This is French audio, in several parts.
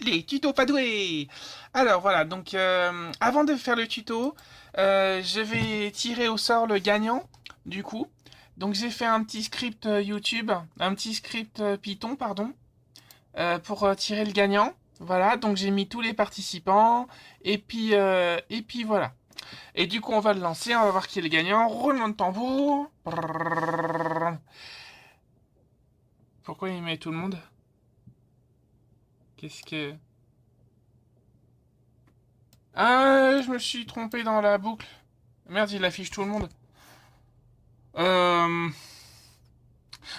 Les tutos pas doués. Alors voilà, donc avant de faire le tuto, je vais tirer au sort le gagnant, du coup. Donc j'ai fait un petit script YouTube, un petit script Python, pardon, pour tirer le gagnant. Voilà, donc j'ai mis tous les participants, et puis voilà. Et du coup on va le lancer, on va voir qui est le gagnant. Roulement de tambour. Pourquoi il met tout le monde? Qu'est-ce que... Ah, je me suis trompé dans la boucle. Merde, il affiche tout le monde. Euh...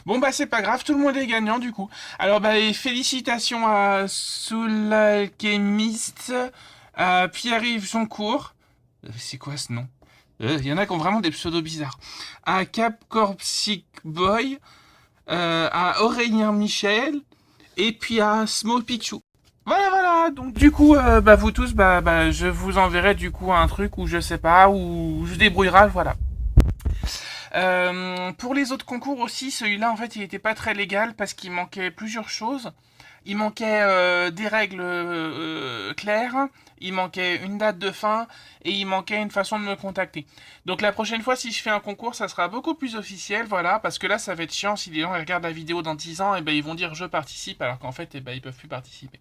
Bon bah c'est pas grave, tout le monde est gagnant du coup. Alors bah et félicitations à Soul Alchemist, à Pierre-Yves Joncourt. C'est quoi ce nom? Il y en a qui ont vraiment des pseudos bizarres. À Capcorpsic Boy, à Aurélien Michel, et puis à Smo Pichou. Voilà, voilà. Donc du coup, bah vous tous, je vous enverrai du coup un truc où je sais pas, où je débrouillerai, voilà. Pour les autres concours aussi, celui-là en fait il était pas très légal parce qu'il manquait plusieurs choses. Il manquait des règles claires, il manquait une date de fin et il manquait une façon de me contacter. Donc la prochaine fois si je fais un concours ça sera beaucoup plus officiel, voilà, parce que là ça va être chiant si les gens regardent la vidéo dans 10 ans et ben ils vont dire je participe alors qu'en fait ils peuvent plus participer.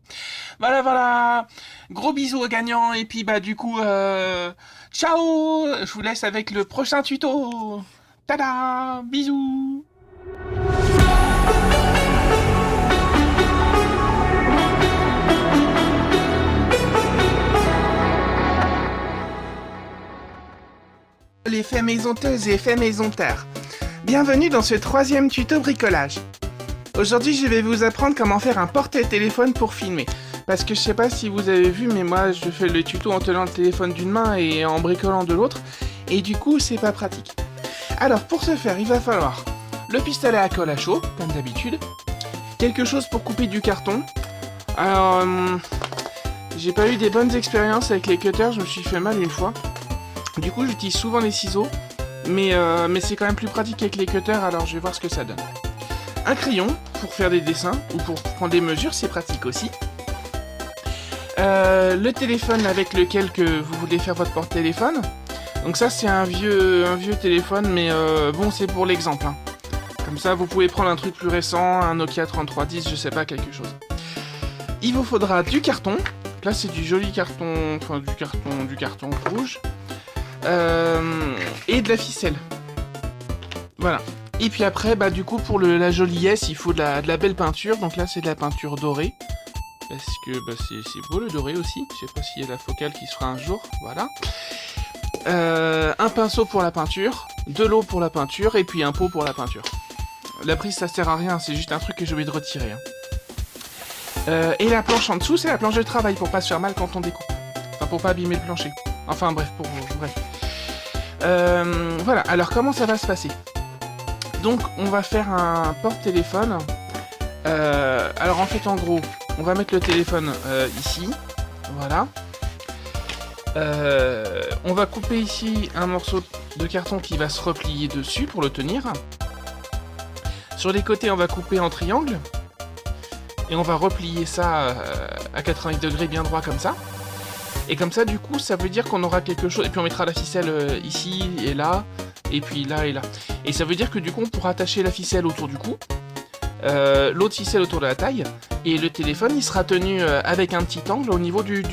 Voilà, voilà, gros bisous aux gagnants et puis bah du coup ciao, je vous laisse avec le prochain tuto. Tada, bisous. Les faits maisonneuses et faits maisonneurs. Bienvenue dans ce troisième tuto bricolage. Aujourd'hui, je vais vous apprendre comment faire un porte-téléphone pour filmer. Parce que je sais pas si vous avez vu, mais moi, je fais le tuto en tenant le téléphone d'une main et en bricolant de l'autre. Et du coup, c'est pas pratique. Alors, pour ce faire, il va falloir le pistolet à colle à chaud, comme d'habitude. Quelque chose pour couper du carton. Alors, j'ai pas eu des bonnes expériences avec les cutters, je me suis fait mal une fois. Du coup, j'utilise souvent les ciseaux, mais c'est quand même plus pratique avec les cutters, alors je vais voir ce que ça donne. Un crayon pour faire des dessins ou pour prendre des mesures, c'est pratique aussi. Le téléphone avec lequel que vous voulez faire votre porte-téléphone. Donc ça, c'est un vieux téléphone, mais bon, c'est pour l'exemple. Hein. Comme ça, vous pouvez prendre un truc plus récent, un Nokia 3310, je sais pas, quelque chose. Il vous faudra du carton. Là, c'est du joli carton, enfin du carton rouge. Et de la ficelle. Voilà. Et puis après, bah du coup, pour la joliesse, il faut de la belle peinture. Donc là, c'est de la peinture dorée. Parce que bah, c'est beau le doré aussi. Je sais pas s'il y a la focale qui se fera un jour. Voilà. Un pinceau pour la peinture. De l'eau pour la peinture. Et puis un pot pour la peinture. La prise, ça sert à rien. C'est juste un truc que j'ai oublié de retirer. Hein. Et la planche en dessous, c'est la planche de travail pour pas se faire mal quand on découpe. Enfin, pour pas abîmer le plancher. Enfin bref, bref. Voilà, alors comment ça va se passer? Donc on va faire un porte-téléphone. Alors en fait en gros, on va mettre le téléphone ici. Voilà. On va couper ici un morceau de carton qui va se replier dessus pour le tenir. Sur les côtés on va couper en triangle. Et on va replier ça à 90 degrés bien droit comme ça. Et comme ça, du coup, ça veut dire qu'on aura quelque chose. Et puis on mettra la ficelle ici et là, et puis là et là. Et ça veut dire que du coup, on pourra attacher la ficelle autour du cou, l'autre ficelle autour de la taille, et le téléphone, il sera tenu avec un petit angle au niveau du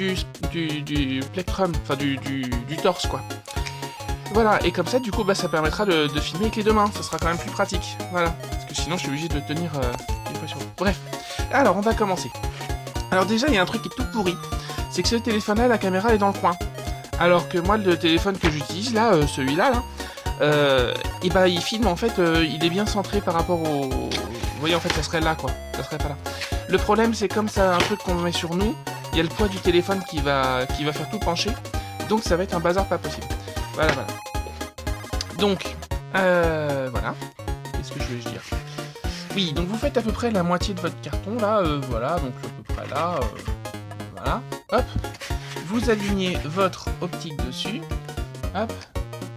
plectrum, enfin du torse, quoi. Voilà, et comme ça, du coup, bah, ça permettra de filmer avec les deux mains. Ça sera quand même plus pratique. Voilà, parce que sinon, je suis obligé de tenir une fois sur l'autre. Bref, alors, on va commencer. Alors déjà, il y a un truc qui est tout pourri. C'est que ce téléphone-là, la caméra est dans le coin. Alors que moi, le téléphone que j'utilise, là, celui-là, et bah, il filme, en fait, il est bien centré par rapport au... Vous voyez, en fait, ça serait là, quoi. Ça serait pas là. Le problème, c'est comme ça, un truc qu'on met sur nous, il y a le poids du téléphone qui va faire tout pencher. Donc, ça va être un bazar pas possible. Voilà, voilà. Donc, voilà. Qu'est-ce que je vais dire? Oui, donc vous faites à peu près la moitié de votre carton, là, voilà, donc à peu près là, voilà. Hop, vous alignez votre optique dessus. Hop,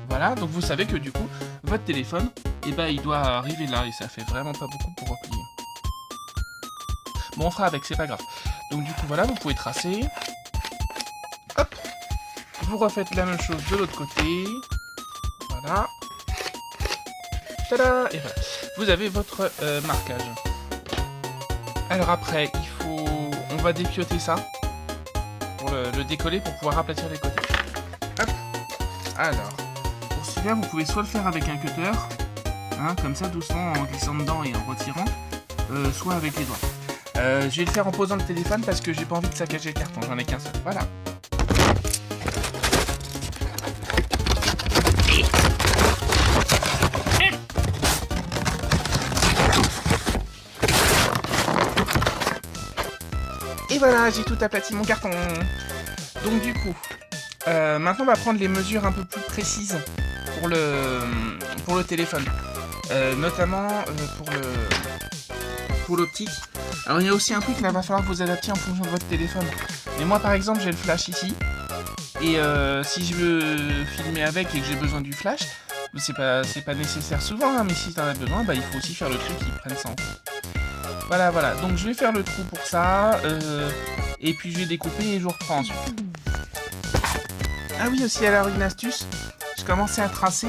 voilà. Donc vous savez que du coup, votre téléphone, eh ben, il doit arriver là et ça fait vraiment pas beaucoup pour replier. Bon, on fera avec, c'est pas grave. Donc du coup, voilà, vous pouvez tracer. Hop. Vous refaites la même chose de l'autre côté. Voilà. Tada! Et voilà. Vous avez votre marquage. Alors après, on va dépioter ça. Pour le décoller, pour pouvoir aplatir les côtés. Hop. Alors, pour ce faire, vous pouvez soit le faire avec un cutter, hein, comme ça, doucement, en glissant dedans et en retirant, soit avec les doigts. Je vais le faire en posant le téléphone parce que j'ai pas envie de saccager le carton, j'en ai qu'un seul. Voilà. Et voilà, j'ai tout aplati mon carton. Donc du coup, maintenant on va prendre les mesures un peu plus précises pour le téléphone. Notamment pour l'optique. Alors il y a aussi un truc là, va falloir vous adapter en fonction de votre téléphone. Mais moi par exemple j'ai le flash ici. Et si je veux filmer avec et que j'ai besoin du flash, c'est pas nécessaire souvent, hein, mais si t'en as besoin, bah il faut aussi faire le truc qui prenne ça en compte. Voilà, voilà. Donc je vais faire le trou pour ça. Et puis je vais découper et je vous reprends ensuite. Ah oui, aussi alors une astuce. Je commençais à tracer.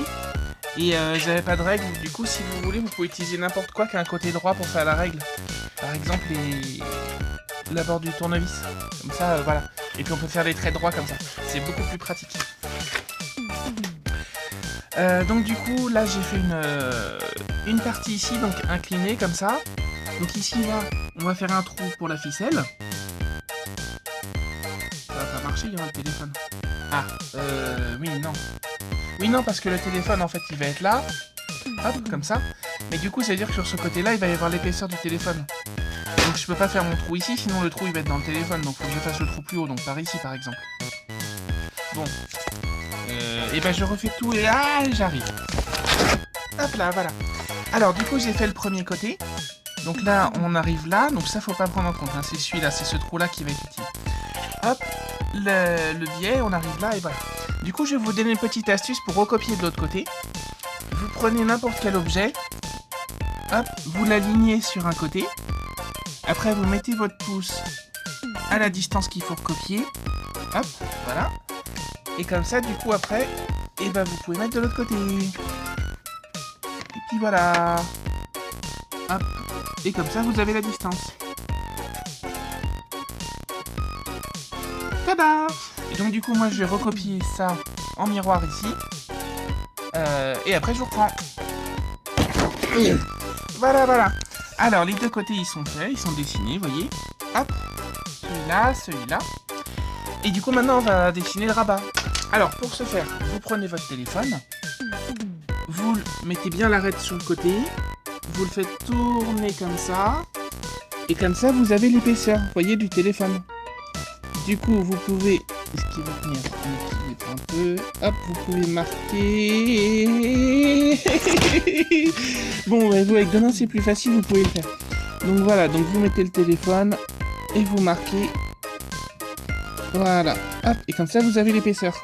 Et j'avais pas de règle. Du coup, si vous voulez, vous pouvez utiliser n'importe quoi qu'un côté droit pour faire la règle. Par exemple, la bord du tournevis. Comme ça, voilà. Et puis on peut faire des traits droits comme ça. C'est beaucoup plus pratique. Donc du coup, là j'ai fait une partie ici, donc inclinée comme ça. Donc ici, là, on va faire un trou pour la ficelle. Ça va pas marcher, il y aura le téléphone. Ah, oui, non. Oui, non, parce que le téléphone, en fait, il va être là. Hop, comme ça. Mais du coup, ça veut dire que sur ce côté-là, il va y avoir l'épaisseur du téléphone. Donc je peux pas faire mon trou ici, sinon le trou, il va être dans le téléphone. Donc faut que je fasse le trou plus haut, donc par ici, par exemple. Bon. Et ben, je refais tout et... Ah, j'arrive. Hop là, voilà. Alors, du coup, j'ai fait le premier côté. Donc là, on arrive là, donc ça, faut pas prendre en compte, hein. C'est celui-là, c'est ce trou-là qui va être utile. Hop, le biais, on arrive là, et voilà. Du coup, je vais vous donner une petite astuce pour recopier de l'autre côté. Vous prenez n'importe quel objet, hop, vous l'alignez sur un côté. Après, vous mettez votre pouce à la distance qu'il faut recopier. Hop, voilà. Et comme ça, du coup, après, et ben, vous pouvez mettre de l'autre côté. Et puis voilà. Hop. Et comme ça, vous avez la distance. Tada! Et donc, du coup, moi, je vais recopier ça en miroir ici. Et après, je vous reprends. Voilà, voilà. Alors, les deux côtés, ils sont faits, ils sont dessinés, vous voyez. Hop. Celui-là, celui-là. Et du coup, maintenant, on va dessiner le rabat. Alors, pour ce faire, vous prenez votre téléphone. Vous mettez bien l'arête sur le côté. Vous le faites tourner comme ça. Et comme ça, vous avez l'épaisseur, vous voyez, du téléphone. Du coup, vous pouvez... Est-ce qu'il va tenir un peu? Hop, vous pouvez marquer... Bon, bah, vous, avec deux mains, c'est plus facile, vous pouvez le faire. Donc voilà, donc vous mettez le téléphone et vous marquez. Voilà, hop, et comme ça, vous avez l'épaisseur.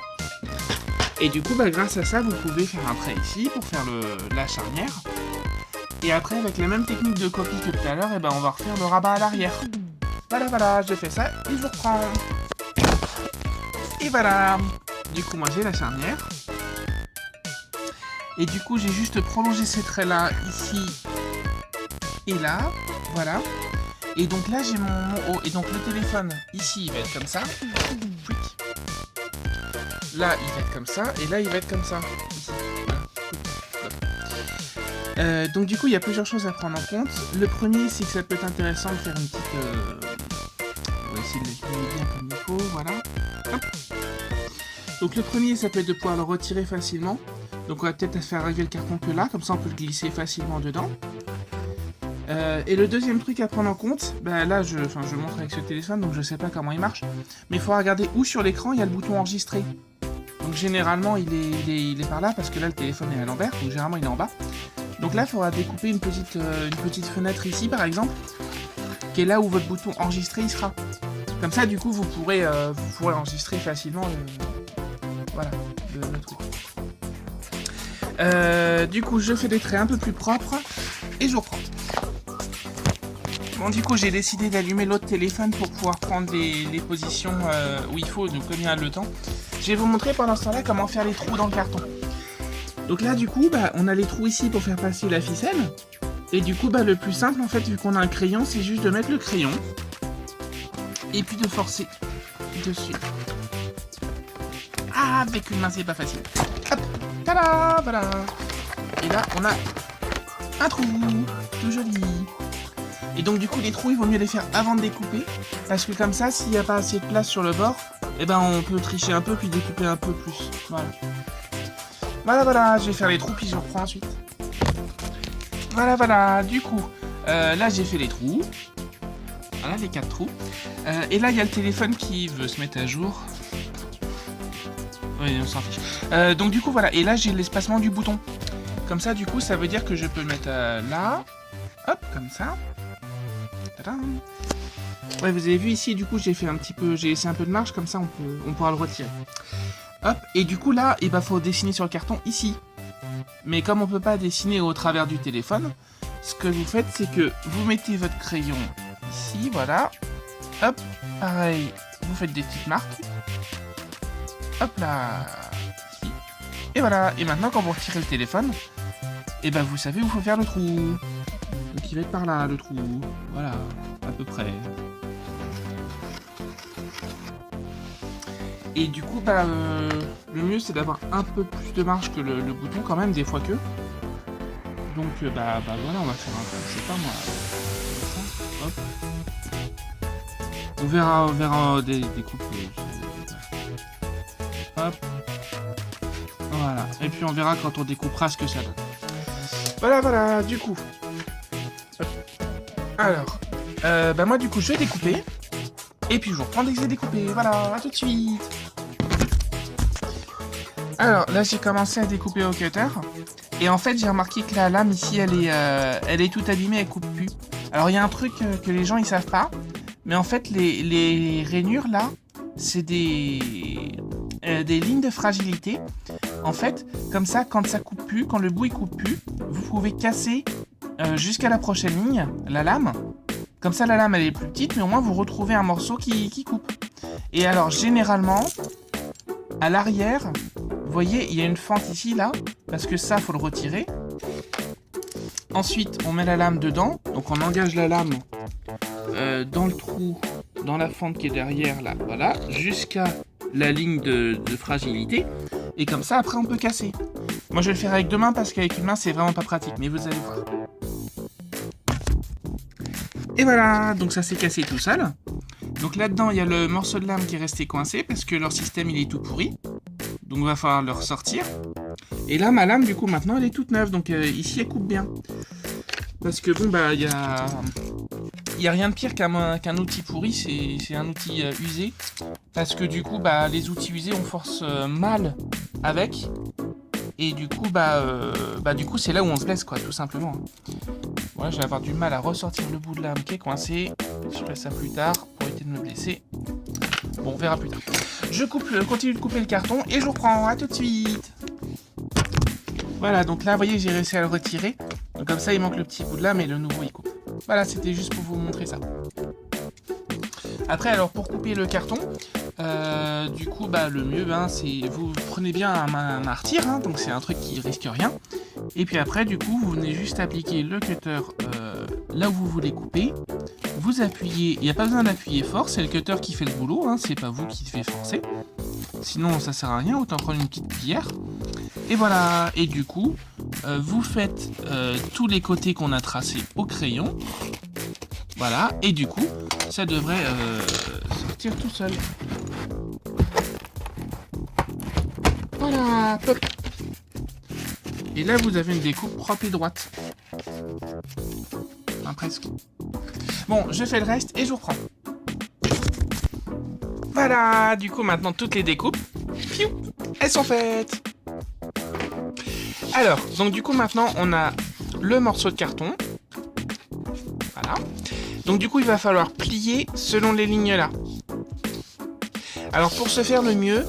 Et du coup, bah, grâce à ça, vous pouvez faire un trait ici pour faire la charnière. Et après, avec la même technique de copie que tout à l'heure, on va refaire le rabat à l'arrière. Voilà, voilà, j'ai fait ça et je reprends. Et voilà. Du coup, moi, j'ai la charnière. Et du coup, j'ai juste prolongé ces traits-là, ici et là. Voilà. Et donc là, j'ai mon haut. Et donc, le téléphone, ici, il va être comme ça. Là, il va être comme ça. Et là, il va être comme ça. Ici. Voilà. Donc du coup, il y a plusieurs choses à prendre en compte. Le premier, c'est que ça peut être intéressant de faire une petite... On va essayer de le filmer bien comme il faut, voilà. Hop. Donc le premier, ça peut être de pouvoir le retirer facilement. Donc on va peut-être faire arriver le carton que là, comme ça on peut le glisser facilement dedans. Et le deuxième truc à prendre en compte, bah là je montre avec ce téléphone, donc je sais pas comment il marche. Mais il faut regarder où sur l'écran il y a le bouton enregistrer. Donc généralement il est par là, parce que là le téléphone est à l'envers, donc généralement il est en bas. Donc là, il faudra découper une petite fenêtre ici, par exemple, qui est là où votre bouton enregistrer il sera. Comme ça, du coup, vous pourrez enregistrer facilement le truc. Du coup, je fais des traits un peu plus propres et je vous reprends. Bon, du coup, j'ai décidé d'allumer l'autre téléphone pour pouvoir prendre les positions où il faut, donc comme il y a le temps. Je vais vous montrer pendant ce temps-là comment faire les trous dans le carton. Donc là, du coup, bah, on a les trous ici pour faire passer la ficelle. Et du coup, bah, le plus simple, en fait, vu qu'on a un crayon, c'est juste de mettre le crayon. Et puis de forcer dessus. Ah, avec une main, c'est pas facile. Hop, tada, voilà. Et là, on a un trou, tout joli. Et donc, du coup, les trous, il vaut mieux les faire avant de découper. Parce que comme ça, s'il n'y a pas assez de place sur le bord, eh ben, on peut tricher un peu, puis découper un peu plus. Voilà. Voilà, je vais faire les trous, puis je reprends ensuite. Voilà, du coup, là, j'ai fait les trous. Voilà, les 4 trous. Et là, il y a le téléphone qui veut se mettre à jour. Oui, on s'en fiche. Donc, du coup, voilà. Et là, j'ai l'espacement du bouton. Comme ça, du coup, ça veut dire que je peux le mettre là. Hop, comme ça. Tadam. Ouais, vous avez vu ici, du coup, j'ai laissé un peu de marge. Comme ça, on pourra le retirer. Hop, et du coup, là, il faut dessiner sur le carton ici. Mais comme on peut pas dessiner au travers du téléphone, ce que vous faites, c'est que vous mettez votre crayon ici, voilà. Hop, pareil, vous faites des petites marques. Hop là, ici. Et voilà, et maintenant quand vous retirez le téléphone, et ben vous savez où il faut faire le trou. Donc il va être par là, le trou. Voilà, à peu près. Et du coup, bah, le mieux c'est d'avoir un peu plus de marge que le bouton quand même, des fois que. Donc bah voilà, on va faire un peu, je sais pas moi, comme ça, hop. On verra des coupes. Hop. Voilà. Et puis on verra quand on découpera ce que ça donne. Voilà, du coup. Hop. Alors, bah moi du coup je vais découper. Et puis je vous reprends dès que j'ai découpé. Voilà, à tout de suite. Alors là j'ai commencé à découper au cutter. Et en fait j'ai remarqué que la lame ici elle est toute abîmée, elle coupe plus. Alors il y a un truc que les gens ils savent pas. Mais en fait les rainures là, c'est des lignes de fragilité. En fait, comme ça, quand ça coupe plus, quand le bout il coupe plus, vous pouvez casser jusqu'à la prochaine ligne la lame. Comme ça, la lame elle est plus petite, mais au moins vous retrouvez un morceau qui coupe. Et alors, généralement, à l'arrière, vous voyez, il y a une fente ici, là, parce que ça, faut le retirer. Ensuite, on met la lame dedans, donc on engage la lame dans le trou, dans la fente qui est derrière, là, voilà, jusqu'à la ligne de fragilité. Et comme ça, après, on peut casser. Moi, je vais le faire avec 2 mains parce qu'avec une main, c'est vraiment pas pratique. Mais vous allez voir. Et voilà, donc ça s'est cassé tout seul. Donc là-dedans, il y a le morceau de lame qui est resté coincé parce que leur système, il est tout pourri. Donc, il va falloir le ressortir. Et là, ma lame, du coup, maintenant, elle est toute neuve. Donc ici, elle coupe bien. Parce que bon, bah, il y a rien de pire qu'un outil pourri, c'est un outil usé. Parce que du coup, bah, les outils usés, on force mal avec. Et du coup, du coup, c'est là où on se blesse, quoi, tout simplement. Voilà, je vais avoir du mal à ressortir le bout de lame qui est coincé. Je ferai ça plus tard pour éviter de me blesser. Bon, on verra plus tard. Je continue de couper le carton et je vous reprends. À tout de suite. Voilà, donc là, vous voyez, j'ai réussi à le retirer. Donc comme ça, il manque le petit bout de lame et le nouveau, il coupe. Voilà, c'était juste pour vous montrer ça. Après, alors, pour couper le carton, du coup, bah, le mieux, c'est vous prenez bien un martyr, hein, donc c'est un truc qui risque rien. Et puis après, du coup, vous venez juste appliquer le cutter là où vous voulez couper. Vous appuyez, il n'y a pas besoin d'appuyer fort, c'est le cutter qui fait le boulot, hein, c'est pas vous qui fait forcer. Sinon, ça sert à rien, autant prendre une petite cuillère. Et voilà, et du coup, vous faites tous les côtés qu'on a tracés au crayon. Voilà, et du coup, ça devrait sortir tout seul. Voilà, hop. Et là, vous avez une découpe propre et droite. Enfin, presque. Bon, je fais le reste et je vous reprends. Voilà, du coup, maintenant, toutes les découpes, elles sont faites. Alors, donc du coup, maintenant, on a le morceau de carton. Voilà. Donc du coup, il va falloir plier selon les lignes là. Alors, pour se faire le mieux,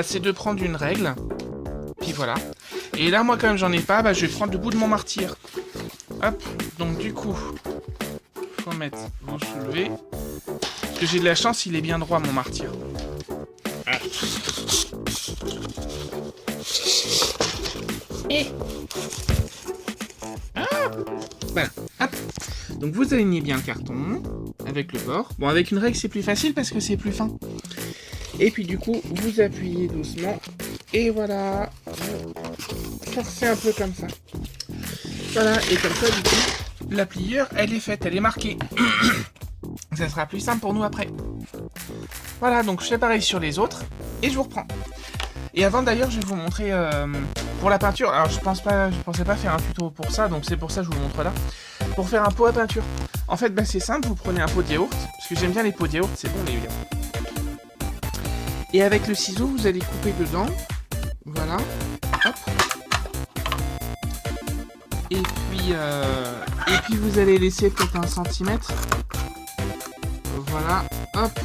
c'est de prendre une règle. Puis voilà. Et là, moi, comme j'en ai pas, je vais prendre le bout de mon martyr. Hop. Donc du coup, mètres, vous soulevez. Parce que j'ai de la chance, il est bien droit, mon martyr. Ah. Et... Ah, voilà, hop. Donc vous alignez bien le carton avec le bord. Bon, avec une règle c'est plus facile parce que c'est plus fin. Et puis du coup, vous appuyez doucement. Et voilà. Forcez un peu comme ça. Voilà, et comme ça du coup, la pliure, elle est faite, elle est marquée. Ça sera plus simple pour nous après. Voilà, donc je fais pareil sur les autres. Et je vous reprends. Et avant d'ailleurs, je vais vous montrer pour la peinture. Alors je pensais pas faire un tuto pour ça, donc c'est pour ça que je vous le montre là. Pour faire un pot à peinture. En fait, bah, c'est simple, vous prenez un pot de yaourt, parce que j'aime bien les pots de yaourt, c'est bon les yaourts. Et avec le ciseau, vous allez couper dedans. Voilà. Hop. Et puis vous allez laisser peut-être 1 centimètre. Voilà. Hop.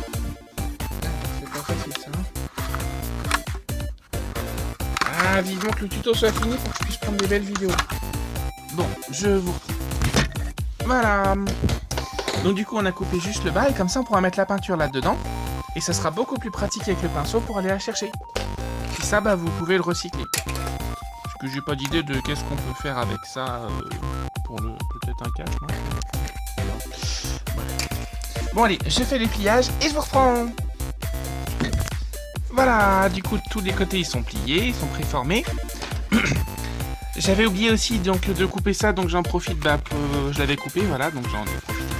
C'est pas facile ça. Ah, vivement que le tuto soit fini pour que je puisse prendre des belles vidéos. Bon, je vous reprends. Voilà. Donc du coup, on a coupé juste le bas et comme ça, on pourra mettre la peinture là-dedans. Et ça sera beaucoup plus pratique avec le pinceau pour aller la chercher. Et ça, bah, vous pouvez le recycler. Parce que j'ai pas d'idée de qu'est-ce qu'on peut faire avec ça pour le peut-être un cache, non ? Bon allez, je fais les pliages et je vous reprends. Voilà, du coup, tous les côtés, ils sont pliés, ils sont préformés. J'avais oublié aussi donc de couper ça, donc j'en profite, bah, je l'avais coupé, voilà, donc j'en ai profité.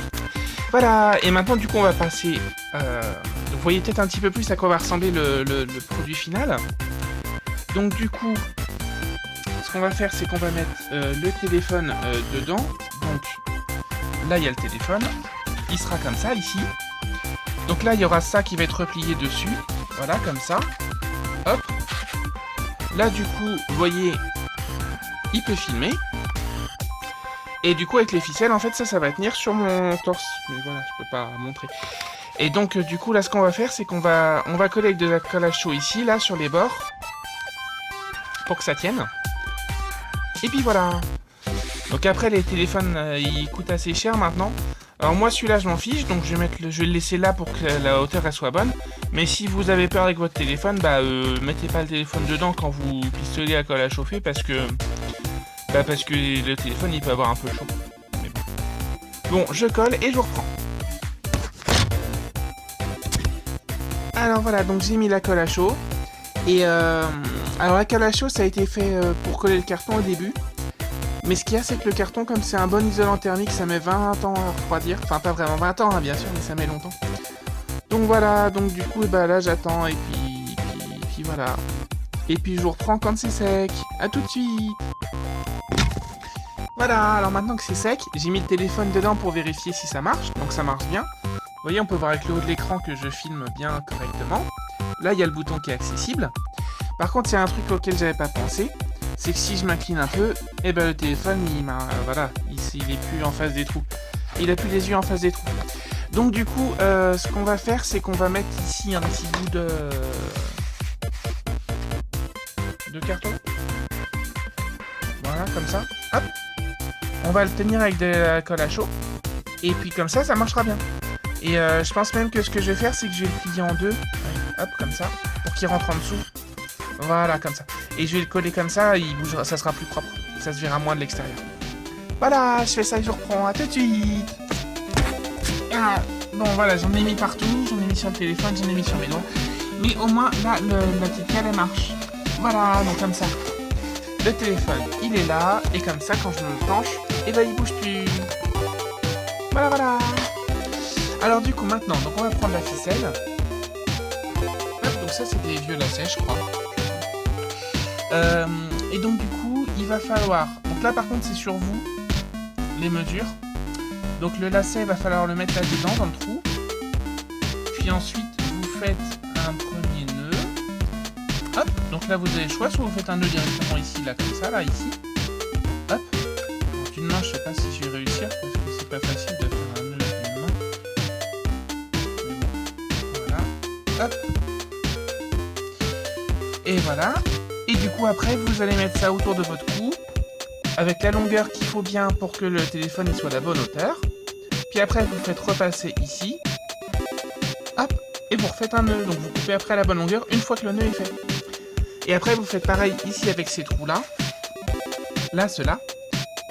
Voilà, et maintenant, du coup, on va passer... vous voyez peut-être un petit peu plus à quoi va ressembler le produit final. Donc, du coup, ce qu'on va faire, c'est qu'on va mettre le téléphone dedans. Donc, là, il y a le téléphone. Il sera comme ça, ici. Donc là, il y aura ça qui va être replié dessus. Voilà, comme ça. Hop. Là, du coup, vous voyez... il peut filmer. Et du coup, avec les ficelles, en fait, ça va tenir sur mon torse. Mais voilà, je peux pas montrer. Et donc, du coup, là, ce qu'on va faire, c'est qu'on va coller avec de la colle à chaud ici, là, sur les bords. Pour que ça tienne. Et puis voilà. Donc après, les téléphones, ils coûtent assez cher maintenant. Alors moi, celui-là, je m'en fiche. Donc je vais le laisser là pour que la hauteur, elle soit bonne. Mais si vous avez peur avec votre téléphone, bah, mettez pas le téléphone dedans quand vous pistolez la colle à chauffer parce que le téléphone il peut avoir un peu chaud. Mais bon, je colle et je vous reprends. Alors voilà, donc j'ai mis la colle à chaud. Et alors la colle à chaud, ça a été fait pour coller le carton au début. Mais ce qu'il y a, c'est que le carton, comme c'est un bon isolant thermique, ça met 20 ans à refroidir. Enfin, pas vraiment 20 ans, hein, bien sûr, mais ça met longtemps. Donc voilà, donc du coup, bah là j'attends et puis voilà. Et puis je vous reprends quand c'est sec. A tout de suite. Voilà, alors maintenant que c'est sec, j'ai mis le téléphone dedans pour vérifier si ça marche. Donc ça marche bien. Vous voyez, on peut voir avec le haut de l'écran que je filme bien correctement. Là, il y a le bouton qui est accessible. Par contre, il y a un truc auquel j'avais pas pensé. C'est que si je m'incline un peu, et ben le téléphone, il est plus en face des trous. Il a plus les yeux en face des trous. Donc du coup, ce qu'on va faire, c'est qu'on va mettre ici un petit bout de carton. Voilà, comme ça. Hop. On va le tenir avec de la colle à chaud. Et puis comme ça, ça marchera bien. Et je pense même que ce que je vais faire, c'est que je vais le plier en deux. Ouais, hop, comme ça. Pour qu'il rentre en dessous. Voilà, comme ça. Et je vais le coller comme ça, il bougera, ça sera plus propre. Ça se verra moins de l'extérieur. Voilà, je fais ça et je reprends. À tout de suite. Ah, bon, voilà, j'en ai mis partout. J'en ai mis sur le téléphone, j'en ai mis sur mes doigts. Mais au moins, là, la petite cale, elle marche. Voilà, donc comme ça. Le téléphone, il est là. Et comme ça, quand je me penche, et ben, il bouge plus. Voilà, voilà. Alors, du coup, maintenant, donc on va prendre la ficelle. Hop, donc ça, c'est des vieux lacets, je crois. Et donc du coup, il va falloir... Donc là par contre c'est sur vous, les mesures. Donc le lacet, il va falloir le mettre là-dedans, dans le trou. Puis ensuite, vous faites un premier nœud. Hop, donc là vous avez le choix, soit vous faites un nœud directement ici, là, comme ça, là, ici. Hop. Donc d'une main, je sais pas si je vais réussir, parce que c'est pas facile de faire un nœud d'une main. Mais bon, voilà. Hop. Et voilà. Et du coup, après, vous allez mettre ça autour de votre cou, avec la longueur qu'il faut bien pour que le téléphone il soit à la bonne hauteur. Puis après, vous faites repasser ici. Hop, et vous refaites un nœud. Donc vous coupez après à la bonne longueur une fois que le nœud est fait. Et après, vous faites pareil ici avec ces trous-là. Là, ceux-là.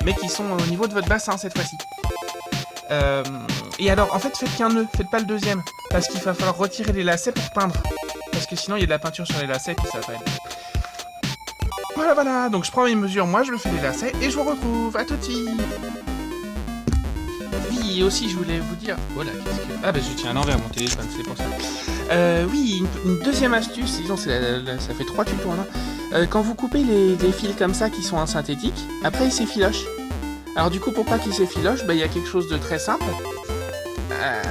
Mais qui sont au niveau de votre bassin cette fois-ci. Et alors, en fait, faites qu'un nœud. Faites pas le deuxième. Parce qu'il va falloir retirer les lacets pour peindre. Parce que sinon, il y a de la peinture sur les lacets et ça va pas être... Voilà, voilà. Donc je prends mes mesures, moi, je me fais les lacets et je vous retrouve. À tout de suite. Oui, aussi, je voulais vous dire... Oh là, qu'est-ce que... Ah, bah, je tiens à l'envers mon téléphone, c'est pour ça. Oui, une deuxième astuce, disons, ça fait 3 tutos en un. Quand vous coupez les fils comme ça qui sont en synthétique, après, ils s'effilochent. Alors, du coup, pour pas qu'ils s'effilochent, bah, il y a quelque chose de très simple.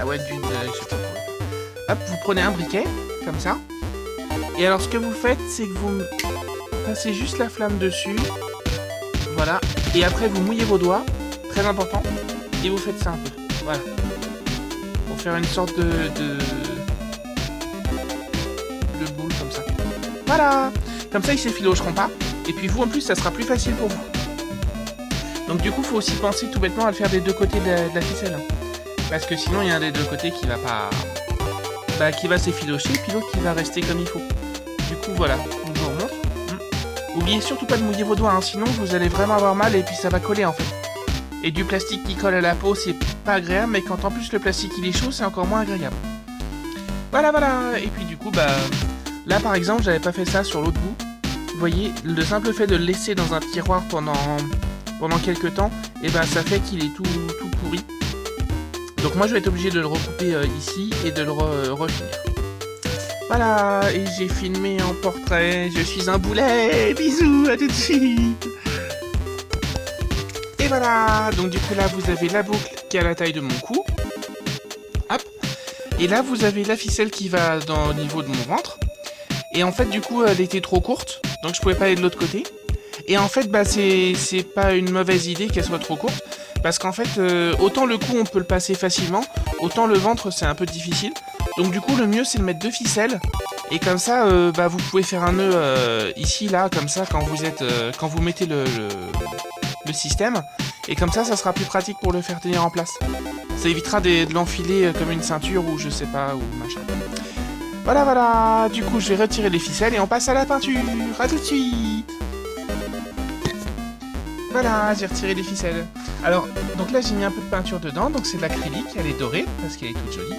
Ouais, je sais pas quoi. Hop, vous prenez un briquet, comme ça. Et alors, ce que vous faites, c'est que vous passez juste la flamme dessus. Voilà. Et après, vous mouillez vos doigts. Très important. Et vous faites ça un peu. Voilà. Pour faire une sorte de boule comme ça. Voilà. Comme ça, ils s'effilocheront pas. Et puis vous, en plus, ça sera plus facile pour vous. Donc du coup, faut aussi penser tout bêtement à le faire des deux côtés de la ficelle. Parce que sinon, il y a un des deux côtés qui va pas... Bah, qui va s'effilocher, puis l'autre qui va rester comme il faut. Du coup, voilà. Je vous remontre. Oubliez surtout pas de mouiller vos doigts, hein, sinon vous allez vraiment avoir mal et puis ça va coller en fait. Et du plastique qui colle à la peau, c'est pas agréable, mais quand en plus le plastique il est chaud, c'est encore moins agréable. Voilà, voilà. Et puis du coup, bah... Là, par exemple, j'avais pas fait ça sur l'autre bout. Vous voyez, le simple fait de le laisser dans un tiroir pendant quelques temps, et ben ça fait qu'il est tout pourri. Donc moi, je vais être obligé de le recouper ici et de le refinir. Voilà, et j'ai filmé en portrait. Je suis un boulet. Bisous, à tout de suite. Et voilà, donc du coup là, vous avez la boucle qui est à la taille de mon cou. Hop. Et là, vous avez la ficelle qui va au niveau de mon ventre. Et en fait, du coup, elle était trop courte, donc je pouvais pas aller de l'autre côté. Et en fait, bah, c'est pas une mauvaise idée qu'elle soit trop courte, parce qu'en fait, autant le cou, on peut le passer facilement, autant le ventre, c'est un peu difficile. Donc du coup, le mieux, c'est de mettre 2 ficelles, et comme ça, bah, vous pouvez faire un nœud ici, là, comme ça, quand vous mettez le système, et comme ça sera plus pratique pour le faire tenir en place. Ça évitera de l'enfiler comme une ceinture, ou je sais pas, ou machin. Voilà, voilà, du coup je vais retirer les ficelles et on passe à la peinture. À tout de suite. Voilà, j'ai retiré les ficelles. Alors, donc là j'ai mis un peu de peinture dedans, donc c'est de l'acrylique, elle est dorée, parce qu'elle est toute jolie.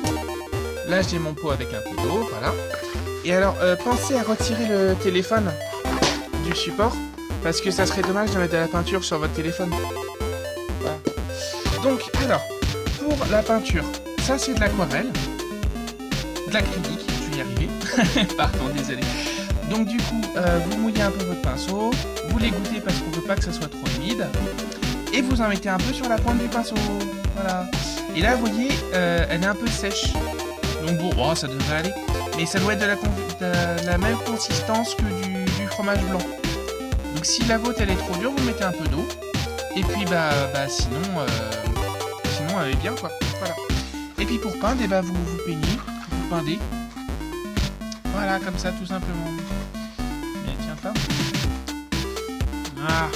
Là j'ai mon pot avec un peu d'eau, voilà. Et alors, pensez à retirer le téléphone du support, parce que ça serait dommage de mettre de la peinture sur votre téléphone. Voilà. Donc, alors, pour la peinture, ça c'est de l'aquarelle, de l'acrylique. Y arriver. Pardon, désolé. Donc du coup, vous mouillez un peu votre pinceau, vous l'égouttez parce qu'on veut pas que ça soit trop humide, et vous en mettez un peu sur la pointe du pinceau. Voilà. Et là, vous voyez, elle est un peu sèche. Donc bon, oh, ça devrait aller. Mais ça doit être de la même consistance que du fromage blanc. Donc si la vôtre elle est trop dure, vous mettez un peu d'eau. Et puis sinon elle est bien quoi. Voilà. Et puis pour peindre, vous peignez, vous peindez. Voilà, comme ça, tout simplement. Mais tiens pas. Ah.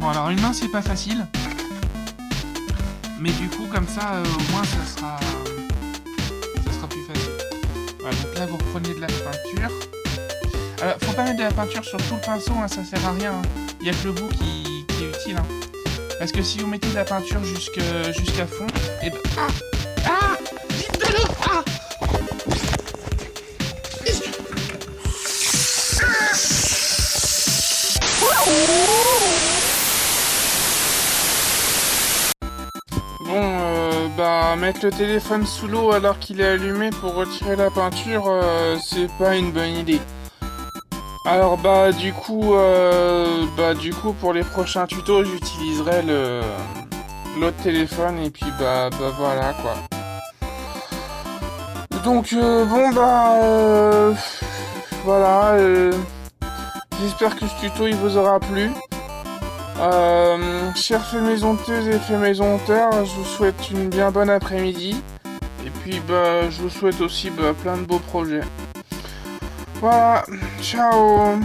Bon, alors une main, c'est pas facile. Mais du coup, comme ça, au moins, ça sera plus facile. Voilà, donc là, vous reprenez de la peinture. Alors, faut pas mettre de la peinture sur tout le pinceau, hein, ça sert à rien. Hein. Il y a que le bout qui est utile. Hein. Parce que si vous mettez de la peinture jusqu'à fond, et ben... Ah! Ah! Vite de l'eau! Ah! Bon, mettre le téléphone sous l'eau alors qu'il est allumé pour retirer la peinture, c'est pas une bonne idée. Alors du coup pour les prochains tutos, j'utiliserai l'autre téléphone et puis voilà quoi. Donc voilà. J'espère que ce tuto il vous aura plu. Chers fémaisanteuses et fémaisanteurs, je vous souhaite une bien bonne après-midi. Et puis je vous souhaite aussi plein de beaux projets. Voilà, ciao.